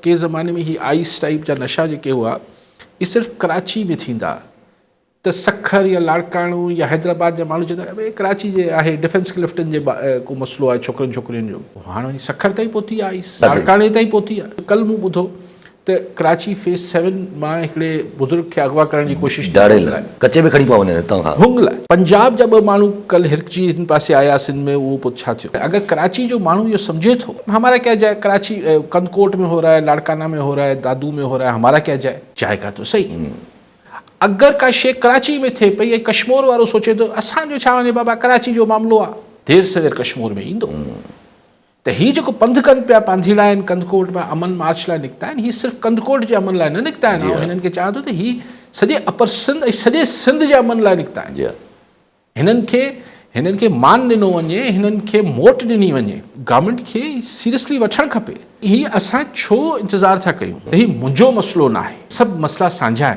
के ज़माने में ही आइस टाइप जा नशा जेके हुआ ये सिर्फ़ु कराची में थींदा त सखर या लाड़काणो या हैदराबाद जा माण्हू चवंदा भई कराची जे आहे डिफेंस क्लिफ्टन जे को मसइलो आहे छोकिरनि छोकिरियुनि जो हाणे सखर ताईं पहुती आहे आइस लाड़काणे ताईं पहुती आहे कल्ह मूं ॿुधो त कराची फेज़ 7 मां हिकिड़े बुज़ुर्ग खे अगवा करण जी कोशिशि कचे में खणी पिया वञनि हितां खां हुंग लाइ पंजाब जा 2 माण्हू कल्ह हिरकजी हिन पासे आया सिंध में उहो पोइ छा थियो अगरि कराची जो माण्हू इहो सम्झे थो हमारा क्या जाए कराची कंदकोट में हो रहा है लाड़काना में हो रहा है दादू में हो रहा है हमारा क्या जाए जाएगा तो सही अगरि का शइ कराची में थिए पई ऐं कश्मीर वारो सोचे थो असांजो छा वञे बाबा कराची जो मामिलो आहे देरि सवेर कश्मीर में ईंदो त हीअ जेको पंधु कनि पिया पांधीड़ा आहिनि कंदकोट में अमन मार्च लाइ निकिता आहिनि हीअ सिर्फ़ु कंदकोट जे अमन लाइ न निकिता आहिनि हिननि खे चवां थो त हीअ सॼे अपर सिंध ऐं सॼे सिंध जे अमन लाइ निकिता आहिनि हिननि खे मान ॾिनो वञे हिननि खे मोट ॾिनी वञे गवर्नमेंट खे सीरियसली वठणु खपे हीअ असां छो इंतज़ारु था कयूं हीअ मुंहिंजो मसइलो न आहे सभु मसइला साझा आहिनि